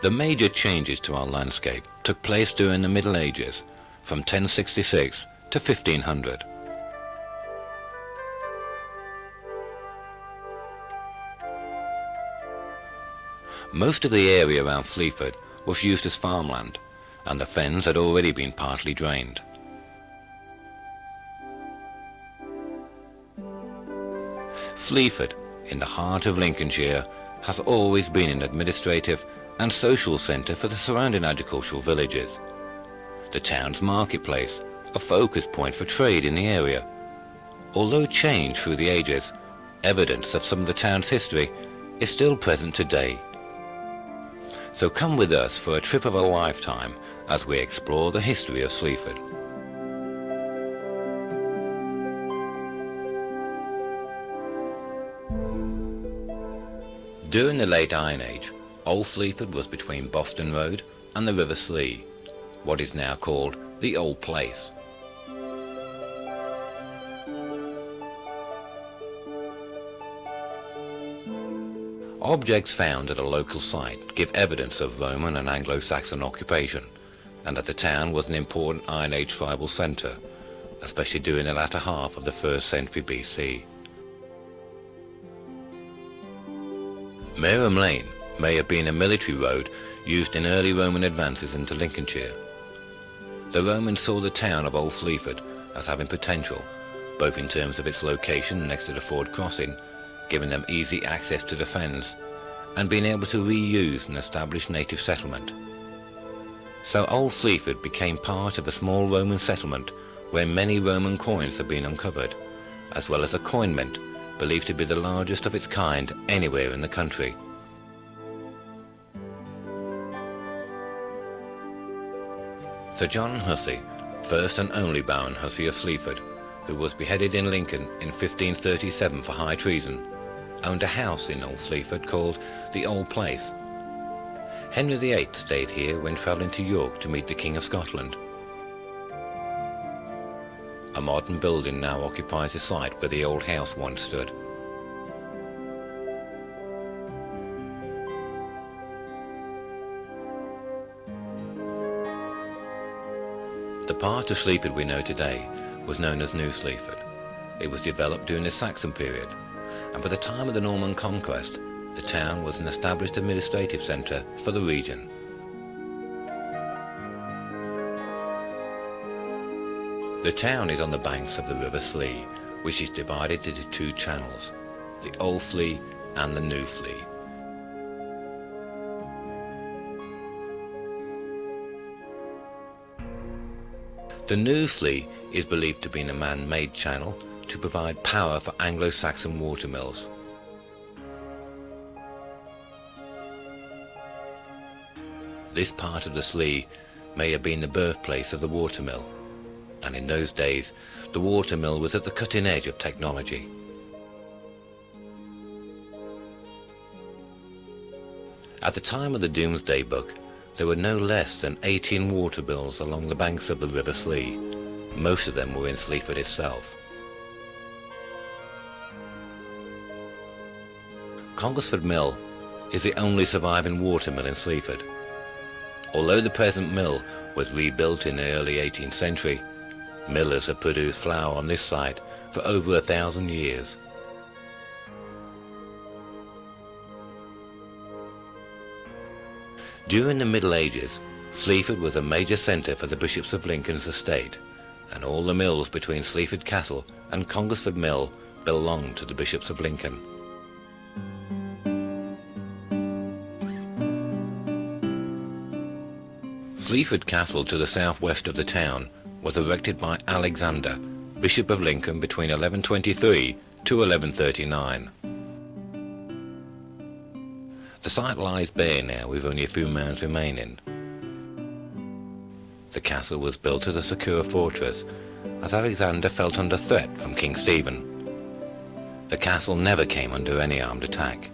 The major changes to our landscape took place during the Middle Ages, from 1066 to 1500. Most of the area around Sleaford was used as farmland, and the fens had already been partly drained. Sleaford, in the heart of Lincolnshire, has always been an administrative and social centre for the surrounding agricultural villages. The town's marketplace, a focus point for trade in the area. Although changed through the ages, evidence of some of the town's history is still present today. So come with us for a trip of a lifetime as we explore the history of Sleaford. During the late Iron Age, Old Sleaford was between Boston Road and the River Slee, what is now called the Old Place. Objects found at a local site give evidence of Roman and Anglo-Saxon occupation, and that the town was an important Iron Age tribal centre, especially during the latter half of the 1st century BC. Mereham Lane may have been a military road used in early Roman advances into Lincolnshire. The Romans saw the town of Old Sleaford as having potential, both in terms of its location next to the Ford crossing, giving them easy access to the fens, and being able to reuse an established native settlement. So Old Sleaford became part of a small Roman settlement where many Roman coins have been uncovered, as well as a coin mint believed to be the largest of its kind anywhere in the country. Sir John Hussey, first and only Baron Hussey of Sleaford, who was beheaded in Lincoln in 1537 for high treason, owned a house in Old Sleaford called the Old Place. Henry VIII stayed here when travelling to York to meet the King of Scotland. A modern building now occupies the site where the old house once stood. The part of Sleaford we know today was known as New Sleaford. It was developed during the Saxon period, and by the time of the Norman conquest, the town was an established administrative centre for the region. The town is on the banks of the River Slee, which is divided into two channels, the Old Slee and the New Slee. The New Slee is believed to be a man-made channel to provide power for Anglo-Saxon watermills. This part of the Slee may have been the birthplace of the watermill, and in those days the watermill was at the cutting edge of technology. At the time of the Domesday Book, there were no less than 18 watermills along the banks of the River Slee. Most of them were in Sleaford itself. Congersford Mill is the only surviving watermill in Sleaford. Although the present mill was rebuilt in the early 18th century, millers have produced flour on this site for over 1,000 years. During the Middle Ages, Sleaford was a major centre for the Bishops of Lincoln's estate, and all the mills between Sleaford Castle and Congersford Mill belonged to the Bishops of Lincoln. Sleaford Castle, to the southwest of the town, was erected by Alexander, Bishop of Lincoln, between 1123 to 1139. The site lies bare now, with only a few mounds remaining. The castle was built as a secure fortress, as Alexander felt under threat from King Stephen. The castle never came under any armed attack.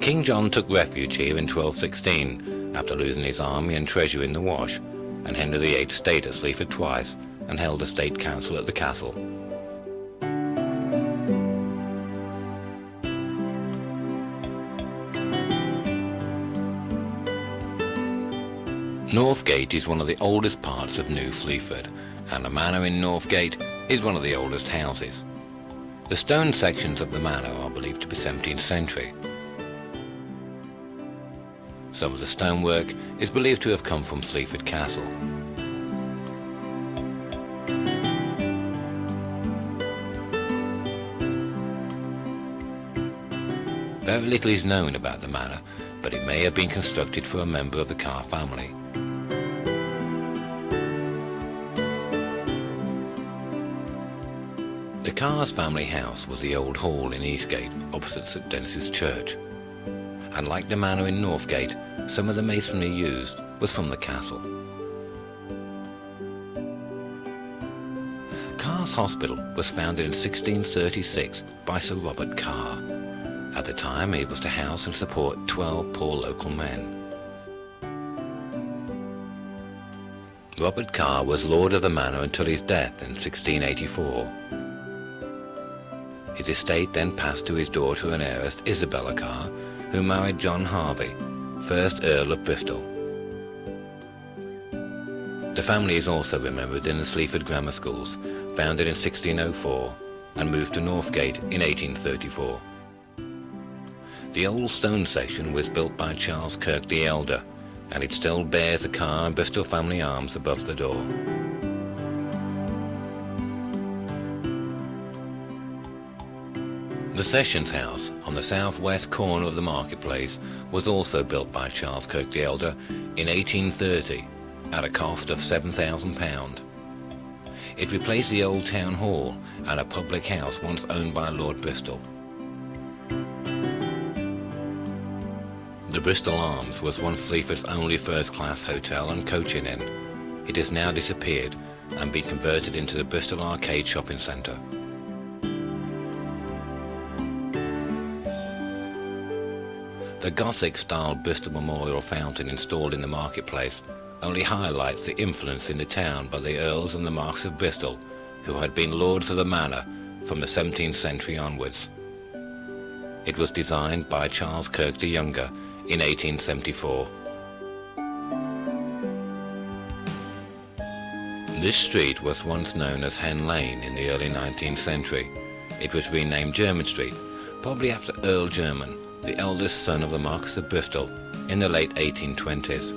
King John took refuge here in 1216, after losing his army and treasure in the Wash, and Henry VIII stayed at Sleaford twice and held a state council at the castle. Northgate is one of the oldest parts of New Sleaford, and the manor in Northgate is one of the oldest houses. The stone sections of the manor are believed to be 17th century. Some of the stonework is believed to have come from Sleaford Castle. Very little is known about the manor, but it may have been constructed for a member of the Carr family. The Carr's family house was the old hall in Eastgate, opposite St Dennis's Church. And like the manor in Northgate, some of the masonry used was from the castle. Carr's Hospital was founded in 1636 by Sir Robert Carr. At the time, it was to house and support 12 poor local men. Robert Carr was lord of the manor until his death in 1684. His estate then passed to his daughter and heiress Isabella Carr, who married John Harvey, 1st Earl of Bristol. The family is also remembered in the Sleaford Grammar Schools, founded in 1604 and moved to Northgate in 1834. The old stone section was built by Charles Kirk the Elder, and it still bears the Carr and Bristol family arms above the door. The Sessions House on the southwest corner of the marketplace was also built by Charles Kirk the Elder in 1830 at a cost of £7,000. It replaced the old town hall and a public house once owned by Lord Bristol. The Bristol Arms was once Sleaford's only first-class hotel and coaching inn. It has now disappeared and been converted into the Bristol Arcade Shopping Centre. The Gothic-style Bristol Memorial Fountain installed in the marketplace only highlights the influence in the town by the Earls and the Marks of Bristol, who had been lords of the manor from the 17th century onwards. It was designed by Charles Kirk the Younger in 1874. This street was once known as Hen Lane in the early 19th century. It was renamed Jermyn Street, probably after Earl Jermyn, the eldest son of the Marquess of Bristol, in the late 1820s.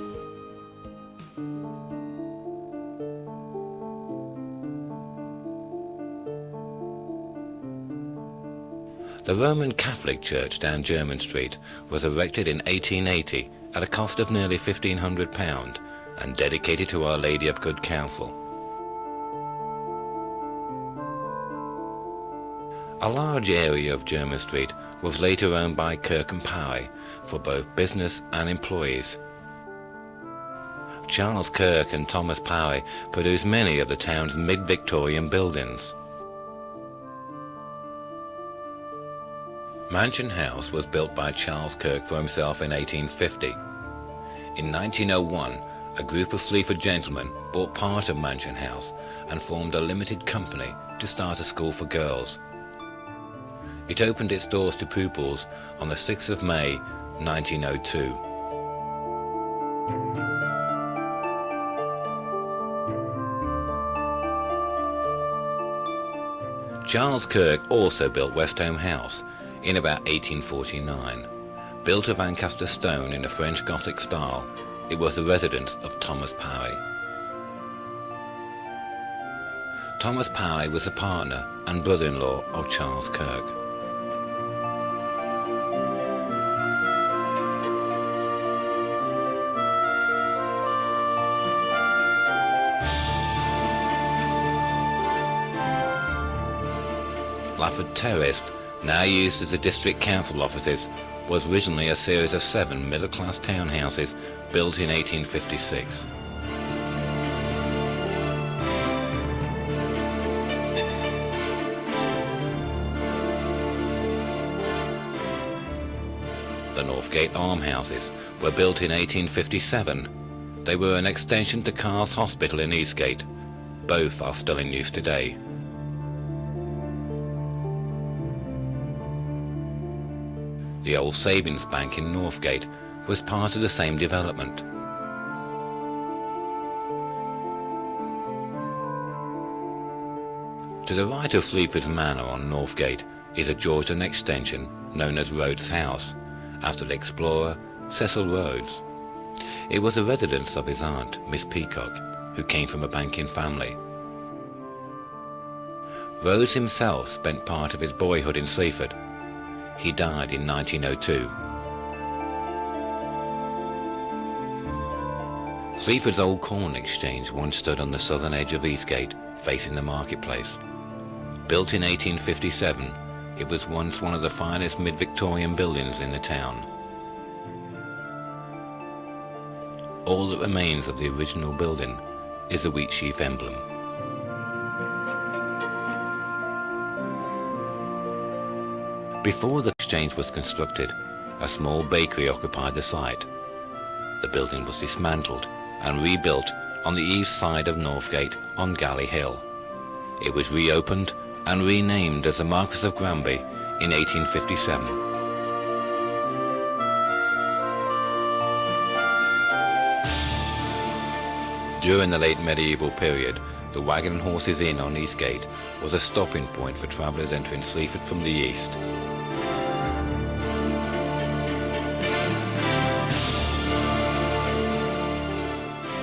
The Roman Catholic church down Jermyn Street was erected in 1880 at a cost of nearly £1,500 and dedicated to Our Lady of Good Counsel. A large area of Jermyn Street was later owned by Kirk and Parry for both business and employees. Charles Kirk and Thomas Parry produced many of the town's mid-Victorian buildings. Mansion House was built by Charles Kirk for himself in 1850. In 1901, a group of Sleaford gentlemen bought part of Mansion House and formed a limited company to start a school for girls. It opened its doors to pupils on the 6th of May, 1902. Charles Kirk also built Westholme House in about 1849. Built of Ancaster stone in the French Gothic style, it was the residence of Thomas Parry. Thomas Parry was a partner and brother-in-law of Charles Kirk. Sleaford Terrace, now used as the district council offices, was originally a series of 7 middle-class townhouses built in 1856. The Northgate Almhouses were built in 1857. They were an extension to Carr's Hospital in Eastgate. Both are still in use today. The old Savings Bank in Northgate was part of the same development. To the right of Sleaford's Manor on Northgate is a Georgian extension known as Rhodes House, after the explorer Cecil Rhodes. It was the residence of his aunt, Miss Peacock, who came from a banking family. Rhodes himself spent part of his boyhood in Sleaford. He died in 1902. Sleaford's old corn exchange once stood on the southern edge of Eastgate, facing the marketplace. Built in 1857, it was once one of the finest mid-Victorian buildings in the town. All that remains of the original building is the wheat sheaf emblem. Before the exchange was constructed, a small bakery occupied the site. The building was dismantled and rebuilt on the east side of Northgate on Galley Hill. It was reopened and renamed as the Marquis of Granby in 1857. During the late medieval period, the Wagon and Horses Inn on Eastgate was a stopping point for travellers entering Sleaford from the east.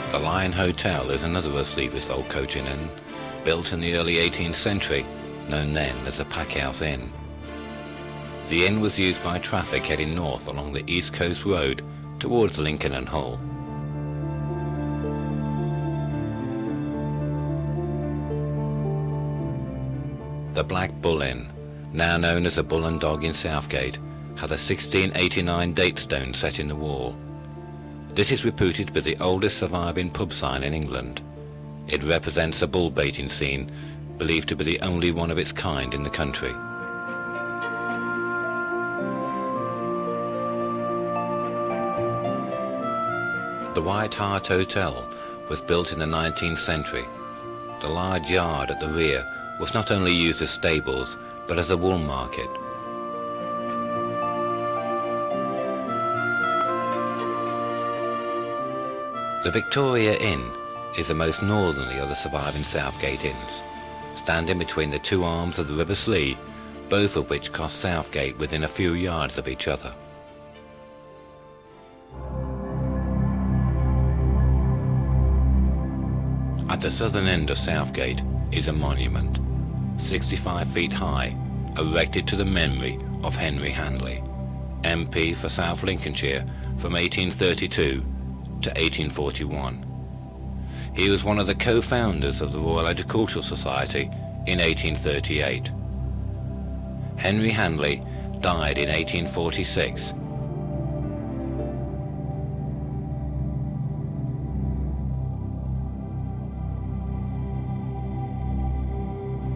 The Lion Hotel is another of Sleaford's old coaching inn, built in the early 18th century, known then as the Packhouse Inn. The inn was used by traffic heading north along the East Coast Road towards Lincoln and Hull. The Black Bull Inn, now known as the Bull and Dog in Southgate, has a 1689 date stone set in the wall. This is reputed to be the oldest surviving pub sign in England. It represents a bull baiting scene, believed to be the only one of its kind in the country. The White Hart Hotel was built in the 19th century. The large yard at the rear was not only used as stables, but as a wool market. The Victoria Inn is the most northerly of the surviving Southgate inns, standing between the two arms of the River Slee, both of which cross Southgate within a few yards of each other. At the southern end of Southgate is a monument, 65 feet high, erected to the memory of Henry Handley, MP for South Lincolnshire from 1832 to 1841. He was one of the co-founders of the Royal Agricultural Society in 1838. Henry Handley died in 1846.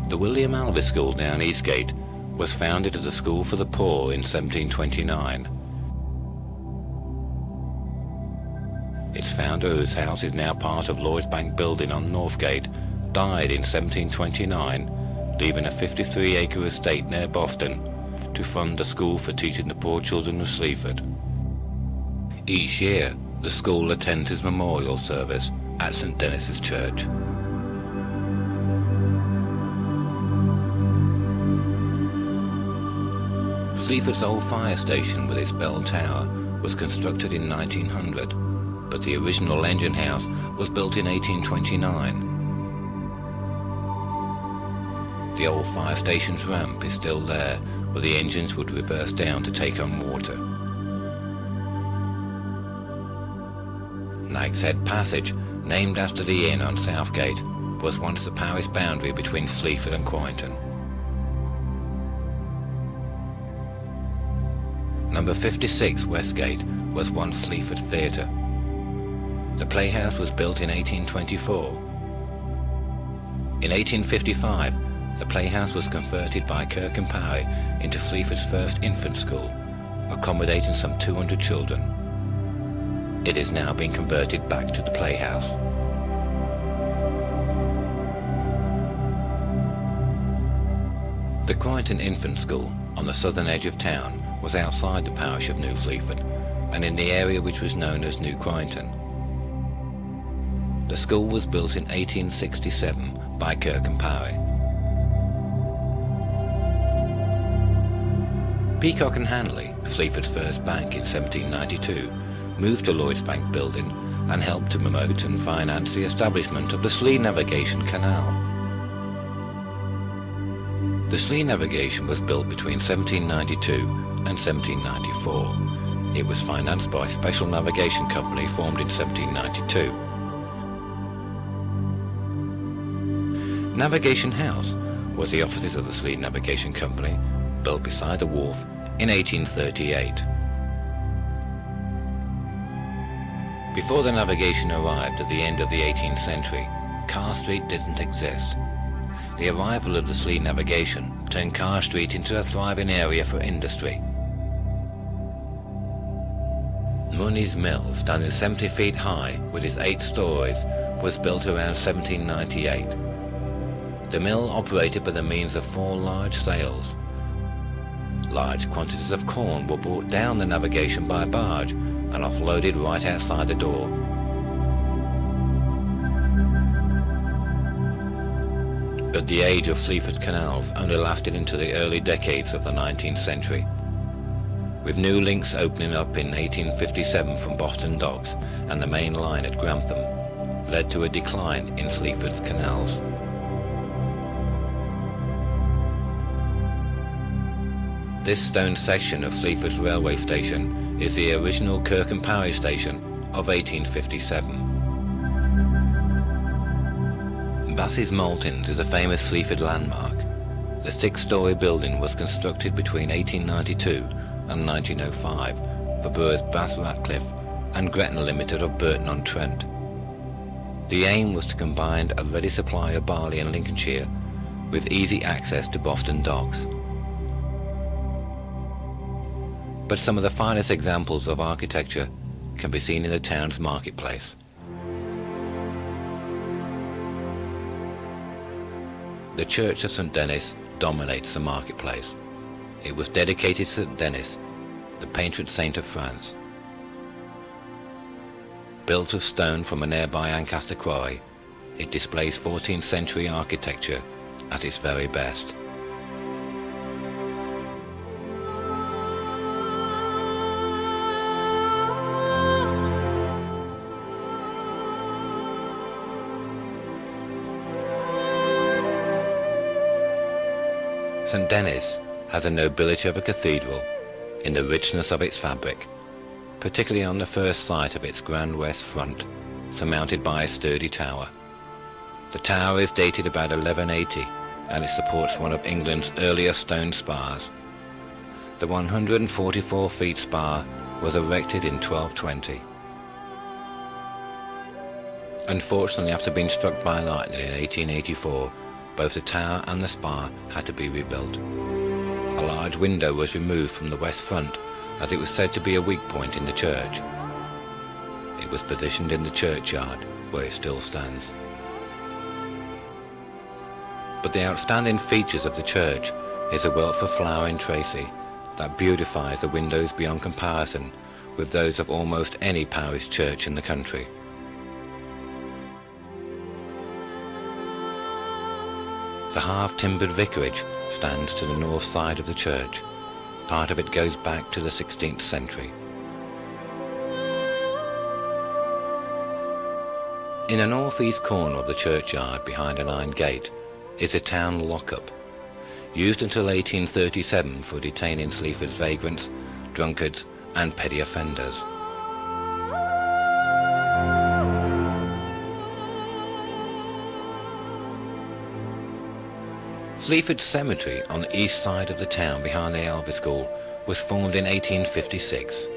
The William Alvey School down Eastgate was founded as a school for the poor in 1729. Its founder, whose house is now part of Lloyds Bank Building on Northgate, died in 1729, leaving a 53-acre estate near Boston to fund a school for teaching the poor children of Sleaford. Each year, the school attends his memorial service at St Dennis's Church. Sleaford's old fire station with its bell tower was constructed in 1900, but the original engine house was built in 1829. The old fire station's ramp is still there, where the engines would reverse down to take on water. Nag's Head Passage, named after the inn on Southgate, was once the parish boundary between Sleaford and Quarrington. Number 56 Westgate was once Sleaford Theatre. The playhouse was built in 1824. In 1855, the playhouse was converted by Kirk and Parry into Sleaford's first infant school, accommodating some 200 children. It is now being converted back to the playhouse. The Quarrington Infant School, on the southern edge of town, was outside the parish of New Sleaford and in the area which was known as New Quarrington. The school was built in 1867 by Kirk and Parry. Peacock and Hanley, Sleaford's first bank in 1792, moved to Lloyd's Bank Building and helped to promote and finance the establishment of the Slee Navigation Canal. The Slee Navigation was built between 1792 and 1794. It was financed by a special navigation company formed in 1792. Navigation House was the offices of the Slee Navigation Company, built beside the wharf in 1838. Before the navigation arrived at the end of the 18th century, Carr Street didn't exist. The arrival of the Slee Navigation turned Carr Street into a thriving area for industry. Money's Mill, standing 70 feet high with its 8 stories, was built around 1798. The mill operated by the means of 4 large sails. Large quantities of corn were brought down the navigation by barge and offloaded right outside the door. But the age of Sleaford canals only lasted into the early decades of the 19th century, with new links opening up in 1857 from Boston Docks, and the main line at Grantham led to a decline in Sleaford's canals. This stone section of Sleaford's railway station is the original Kirk and Parry station of 1857. Bass's Maltings is a famous Sleaford landmark. The 6-storey building was constructed between 1892 and 1905 for Burrs Bass Ratcliffe and Gretna Limited of Burton-on-Trent. The aim was to combine a ready supply of barley in Lincolnshire with easy access to Boston Docks. But some of the finest examples of architecture can be seen in the town's marketplace. The Church of St. Denis dominates the marketplace. It was dedicated to St. Denis, the patron saint of France. Built of stone from a nearby Ancaster quarry, it displays 14th century architecture at its very best. St. Denis has the nobility of a cathedral in the richness of its fabric, particularly on the first sight of its grand west front, surmounted by a sturdy tower. The tower is dated about 1180 and it supports one of England's earlier stone spars. The 144 feet spar was erected in 1220. Unfortunately, after being struck by lightning in 1884, both the tower and the spar had to be rebuilt. A large window was removed from the west front as it was said to be a weak point in the church. It was positioned in the churchyard where it still stands. But the outstanding features of the church is a wealth of flowering tracery that beautifies the windows beyond comparison with those of almost any parish church in the country. The half-timbered vicarage stands to the north side of the church. Part of it goes back to the 16th century. In the northeast corner of the churchyard behind an iron gate is a town lockup, used until 1837 for detaining Sleaford's vagrants, drunkards and petty offenders. Sleaford Cemetery on the east side of the town behind the Elvis School was formed in 1856.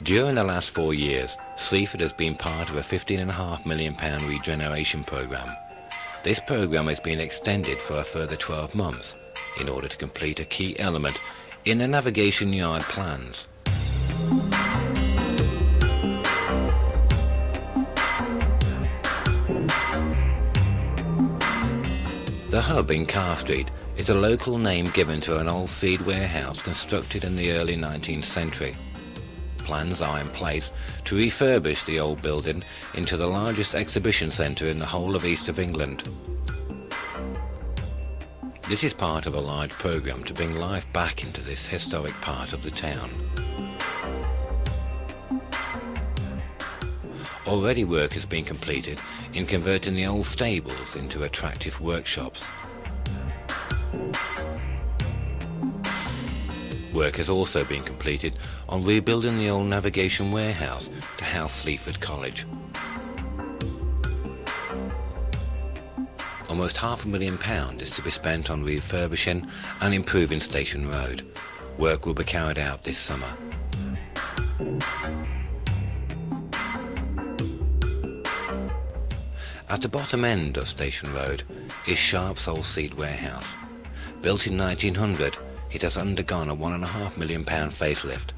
During the last 4 years, Sleaford has been part of a £15.5 million regeneration programme. This programme has been extended for a further 12 months in order to complete a key element in the navigation yard plans. The Hub in Carr Street is a local name given to an old seed warehouse constructed in the early 19th century. Plans are in place to refurbish the old building into the largest exhibition centre in the whole of east of England. This is part of a large programme to bring life back into this historic part of the town. Already work has been completed in converting the old stables into attractive workshops. Work has also been completed on rebuilding the old navigation warehouse to house Sleaford College. Almost £500,000 is to be spent on refurbishing and improving Station Road. Work will be carried out this summer. At the bottom end of Station Road is Sharp's old seed warehouse. Built in 1900, it has undergone a £1.5 million facelift.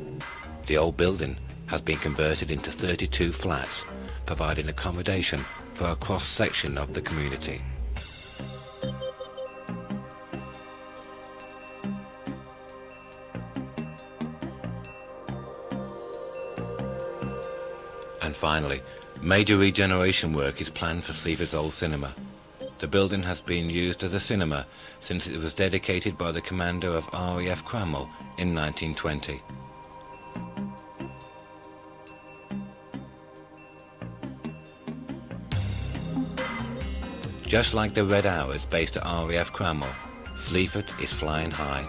The old building has been converted into 32 flats, providing accommodation for a cross-section of the community. And finally, major regeneration work is planned for Sleaford's old cinema. The building has been used as a cinema since it was dedicated by the commander of RAF Cranwell in 1920. Just like the Red Hours based at RAF Cranwell, Sleaford is flying high.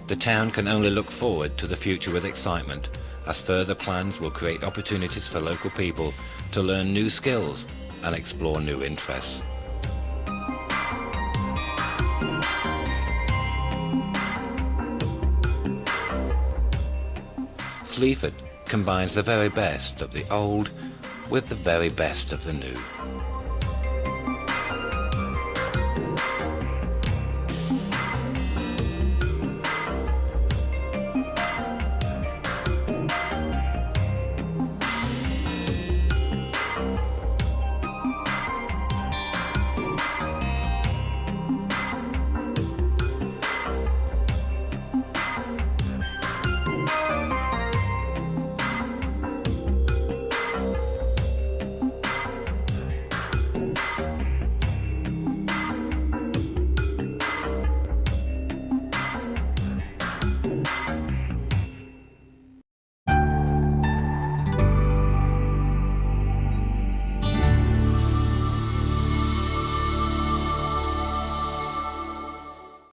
The town can only look forward to the future with excitement, as further plans will create opportunities for local people to learn new skills and explore new interests. Sleaford combines the very best of the old with the very best of the new.